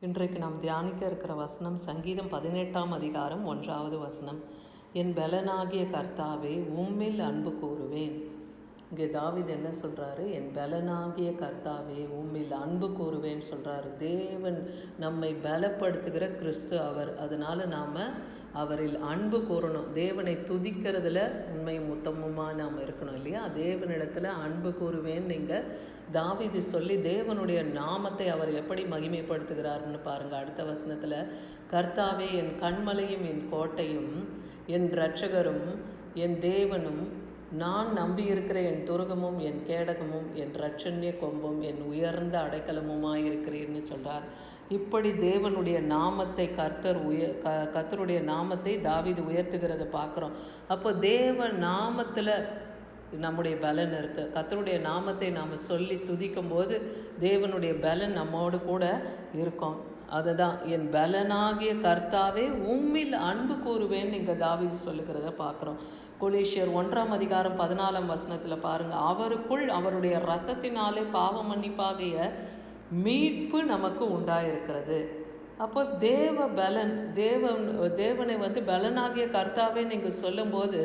இன்றைக்கு நாம் தியானிக்க இருக்கிற வசனம் சங்கீதம் 18ஆம் அதிகாரம் 1வது வசனம். என் பலனாகிய கர்த்தாவே உம்மில் அன்பு கூறுவேன். இங்கே தாவீது என்ன சொல்கிறாரு? என் பலனாகிய கர்த்தாவே உம்மில் அன்பு கூறுவேன்னு சொல்கிறாரு. தேவன் நம்மை பலப்படுத்துகிற கிறிஸ்து அவர். அதனால் நாம் அவரில் அன்பு கூறணும். தேவனை துதிக்கிறதுல உண்மையும் உத்தமமாக நாம் இருக்கணும் இல்லையா? தேவனிடத்தில் அன்பு கூறுவேன் நீங்கள் தாவீது சொல்லி தேவனுடைய நாமத்தை அவர் எப்படி மகிமைப்படுத்துகிறார்னு பாருங்கள். அடுத்த வசனத்தில், கர்த்தாவே என் கண்மலையும் என் கோட்டையும் என் இரட்சகரும் என் தேவனும் நான் நம்பியிருக்கிற என் துருகமும் என் கேடகமும் என் இரட்சண்ய கொம்பும் என் உயர்ந்த அடைக்கலமுமாயிருக்கிறேன்னு சொல்கிறார். இப்படி தேவனுடைய நாமத்தை கர்த்தருடைய நாமத்தை தாவீது உயர்த்துகிறத பார்க்குறோம். அப்போ தேவ நாமத்தில் நம்முடைய பலன் இருக்குது. கர்த்தருடைய நாமத்தை நாம் சொல்லி துதிக்கும் போது தேவனுடைய பலன் நம்மோடு கூட இருக்கும். அதுதான் என் பலனாகிய கர்த்தாவே உம்மில் அன்பு கூறுவேன்னு இங்கே தாவீது சொல்லுகிறத பார்க்குறோம். கொலோசியர் 1ஆம் அதிகாரம் 14ஆம் வசனத்தில் பாருங்கள், அவருக்குள் அவருடைய இரத்தத்தினாலே பாவ மன்னிப்பாகிய மீட்பு நமக்கு உண்டாயிருக்கிறது. அப்போ தேவ பலன் தேவனை பலனாகிய கர்த்தாவே நீங்கள் சொல்லும்போது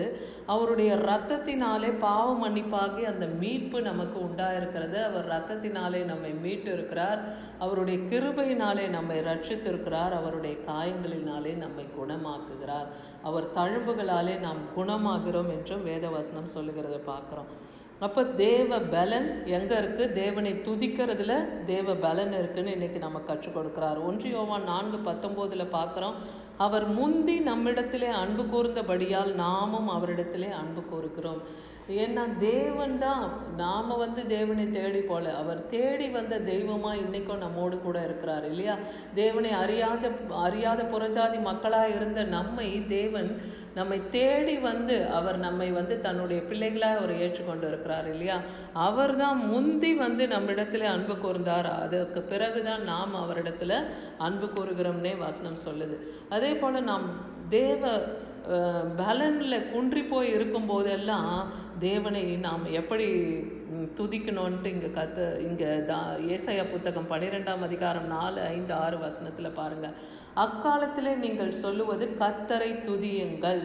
அவருடைய இரத்தத்தினாலே பாவ மன்னிப்பாகி அந்த மீட்பு நமக்கு உண்டாயிருக்கிறது. அவர் இரத்தத்தினாலே நம்மை மீட்டு இருக்கிறார். அவருடைய கிருபையினாலே நம்மை ரட்சித்திருக்கிறார். அவருடைய காயங்களினாலே நம்மை குணமாக்குகிறார். அவர் தழும்புகளாலே நாம் குணமாகிறோம் என்றும் வேதவசனம் சொல்லுகிறத பார்க்குறோம். அப்போ தேவ பலன் எங்கே இருக்குது? தேவனை துதிக்கிறதுல தேவ பலன் இருக்குதுன்னு இன்றைக்கி நம்ம கற்றுக் கொடுக்குறார். 1 யோவான் 4:19 பார்க்குறோம், அவர் முந்தி நம்மிடத்திலே அன்பு கூர்ந்தபடியால் நாமும் அவரிடத்திலே அன்பு கூறுகிறோம். ஏன்னா தேவன் தான், நாம் தேவனை தேடி போல அவர் தேடி வந்த தெய்வமாக இன்றைக்கும் நம்மோடு கூட இருக்கிறார் இல்லையா? தேவனை அறியாத புறஜாதி மக்களாக இருந்த நம்மை தேடி அவர் நம்மை தன்னுடைய பிள்ளைகளாக அவர் ஏற்றுக்கொண்டு இருக்கிறார் இல்லையா? அவர் தான் முந்தி நம்மிடத்தில் அன்பு கூர்ந்தார். அதுக்கு பிறகுதான் நாம் அவரிடத்துல அன்பு கூறுகிறோம்னே வசனம் சொல்லுது. அதே போல் நாம் தேவ பலனில் குன்றி போய் இருக்கும்போதெல்லாம் தேவனை நாம் எப்படி துதிக்கணும்ன்ட்டு இங்கே ஏசாயா புத்தகம் 12ஆம் அதிகாரம் 4, 5, 6 வசனத்தில் பாருங்கள். அக்காலத்திலே நீங்கள் சொல்லுவது கர்த்தரை துதியுங்கள்.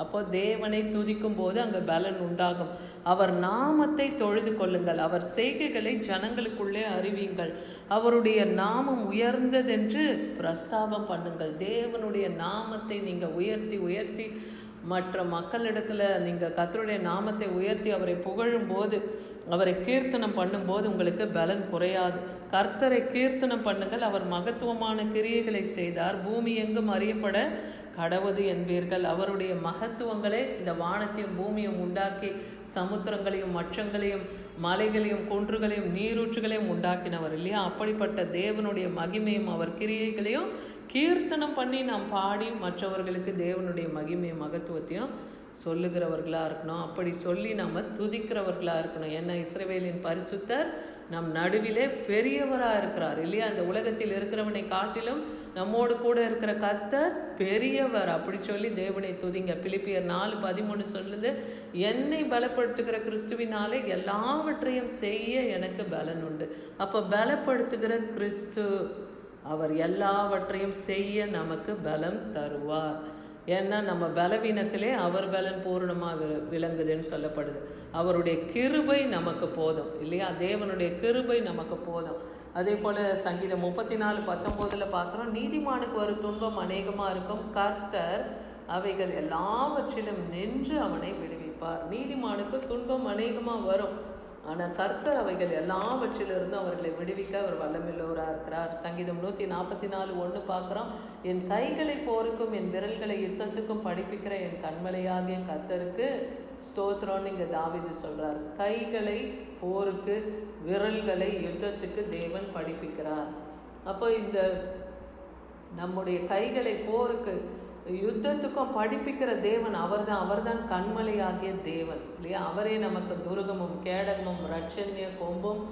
அப்போ தேவனை துதிக்கும் போது அங்கே பலன் உண்டாகும். அவர் நாமத்தை தொழுது கொள்ளுங்கள், அவர் செய்கைகளை ஜனங்களுக்குள்ளே அறிவியுங்கள், அவருடைய நாமம் உயர்ந்ததென்று பிரஸ்தாபம் பண்ணுங்கள். தேவனுடைய நாமத்தை நீங்கள் உயர்த்தி மற்ற மக்களிடத்தில் நீங்கள் கர்த்தருடைய நாமத்தை உயர்த்தி அவரை புகழும் போது, அவரை கீர்த்தனம் பண்ணும்போது உங்களுக்கு பலன் குறையாது. கர்த்தரை கீர்த்தனம் பண்ணுங்கள், அவர் மகத்துவமான கிரியைகளை செய்தார், பூமி எங்கும் அறியப்பட கடவுது என்பீர்கள். அவருடைய மகத்துவங்களே இந்த வானத்தையும் பூமியும் உண்டாக்கி சமுத்திரங்களையும் மற்றங்களையும் மலைகளையும் குன்றுகளையும் நீரூற்றுகளையும் உண்டாக்கினவர் இல்லையா? அப்படிப்பட்ட தேவனுடைய மகிமையும் அவர் கிரியைகளையும் கீர்த்தனம் பண்ணி நாம் பாடி மற்றவர்களுக்கு தேவனுடைய மகிமையும் மகத்துவத்தையும் சொல்லுகிறவர்களாக இருக்கணும். அப்படி சொல்லி நாம் துதிக்கிறவர்களாக இருக்கணும். ஏன்னா இஸ்ரவேலின் பரிசுத்தர் நம் நடுவிலே பெரியவராக இருக்கிறார் இல்லையா? அந்த உலகத்தில் இருக்கிறவனை காட்டிலும் நம்மோடு கூட இருக்கிற கர்த்தர் பெரியவர். அப்படி சொல்லி தேவனை துதிங்க. பிலிப்பியர் 4:13 சொல்லுது, என்னை பலப்படுத்துகிற கிறிஸ்துவினாலே எல்லாவற்றையும் செய்ய எனக்கு பலன் உண்டு. அப்போ பலப்படுத்துகிற கிறிஸ்து அவர் எல்லாவற்றையும் செய்ய நமக்கு பலம் தருவார். ஏன்னா நம்ம பலவீனத்திலே அவர் பலன் பூர்ணமாக விளங்குதுன்னு சொல்லப்படுது. அவருடைய கிருபை நமக்கு போதும் இல்லையா? தேவனுடைய கிருபை நமக்கு போதும். அதே போல் சங்கீதம் 34:19 பார்க்குறோம், நீதிமானுக்கு ஒரு துன்பம் அநேகமாக இருக்கும், கர்த்தர் அவைகள் எல்லாவற்றிலும் நின்று அவனை விடுவிப்பார். நீதிமானுக்கு துன்பம் அநேகமாக வரும், ஆனால் கர்த்தர் அவைகள் எல்லாவற்றிலிருந்து அவர்களை விடுவிக்க அவர் வல்லமில்லவராக இருக்கிறார். சங்கீதம் 144:1 பார்க்குறோம், என் கைகளை போருக்கும் என் விரல்களை யுத்தத்துக்கும் படிப்பிக்கிற என் கண்மலையாகிய கர்த்தருக்கு ஸ்தோத்திரம்னு இங்கே தாவீது சொல்கிறார். கைகளை போருக்கு விரல்களை யுத்தத்துக்கு தேவன் படிப்பிக்கிறார். அப்போ இந்த நம்முடைய கைகளை போருக்கு யுத்தத்துக்கும் படிப்பிக்கிற தேவன் அவர்தான் கண்மலையாகிய தேவன் இல்லையா? அவரே நமக்கு துருகமும் கேடகமும் இரட்சண்ய கொம்பும்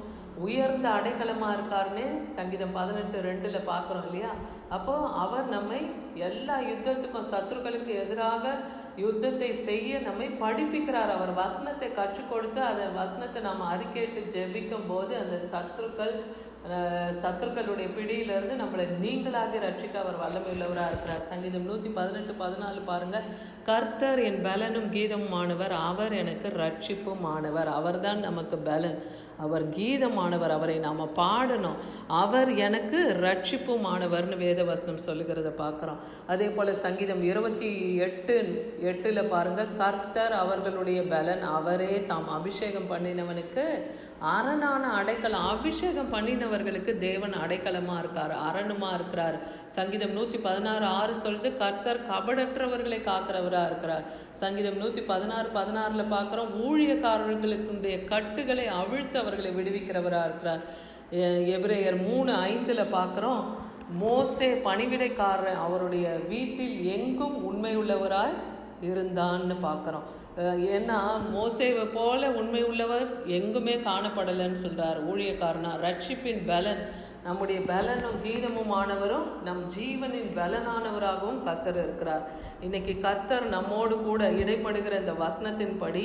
உயர்ந்த அடைக்கலமாக இருக்காருன்னு சங்கீதம் 18:2 பார்க்குறோம் இல்லையா? அப்போது அவர் நம்மை எல்லா யுத்தத்துக்கும் சத்துருக்களுக்கு எதிராக யுத்தத்தை செய்ய நம்மை படிப்பிக்கிறார். அவர் வசனத்தை கற்றுக் கொடுத்து அந்த வசனத்தை நாம் அறிக்கையிட்டு ஜெபிக்கும் போது அந்த சத்துருக்கள் சத்துருக்களுடைய பிடியிலிருந்து நம்மளை நீங்களாக ரட்சிக்க அவர் வல்லமை உள்ளவராக இருக்கிறார். சங்கீதம் 118:14 பாருங்கள். கர்த்தர் என் பலனும் கீதமானவர், அவர் எனக்கு ரட்சிப்புமானவர். அவர் தான் நமக்கு பலன், அவர் கீதமானவர், அவரை நாம் பாடணும். அவர் எனக்கு ரட்சிப்புமானவர்னு வேதவசனம் சொல்லுகிறத பார்க்குறோம். அதே போல் சங்கீதம் 28:8 பாருங்கள். கர்த்தர் அவர்களுடைய பலன், அவரே தாம் அபிஷேகம் பண்ணினவனுக்கு அரணான அடைக்கலம். அபிஷேகம் பண்ணினவர்களுக்கு தேவன் அடைக்கலமாக இருக்கார், அரணுமா இருக்கிறார். சங்கீதம் 116:6 சொல்லுது, கர்த்தர் கபடற்றவர்களை காக்கிறவராக இருக்கிறார். சங்கீதம் 116:16 பார்க்குறோம், ஊழியக்காரர்களுடைய கட்டுகளை அவிழ்த்து அவர்களை விடுவிக்கிறவராக இருக்கிறார். எபிரேயர் 3:5 பார்க்குறோம், மோசே பணிவிடைக்காரர் அவருடைய வீட்டில் எங்கும் உண்மை உள்ளவராய் இருந்தான்னு பார்க்குறோம். ஏன்னா மோசேவை போல உண்மை உள்ளவர் எங்குமே காணப்படலைன்னு சொல்கிறார். ஊழியக்காரனா ரட்சிப்பின் பலன், நம்முடைய பலனும் கீதமுமானவரும் நம் ஜீவனின் பலனானவராகவும் கர்த்தர் இருக்கிறார். இன்னைக்கு கர்த்தர் நம்மோடு கூட இடைப்படுகிற இந்த வசனத்தின்படி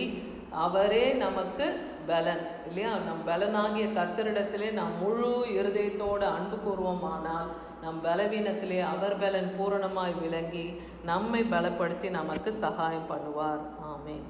அவரே நமக்கு பலன் இல்லையா? நம் பலனாகிய கர்த்தரிடத்திலே நாம் முழு இருதயத்தோடு அன்பு கூறுவோமானால் நம் பலவீனத்திலே அவர் பலன் பூரணமாய் விளங்கி நம்மை பலப்படுத்தி நமக்கு சகாயம் பண்ணுவார். ஆமென்.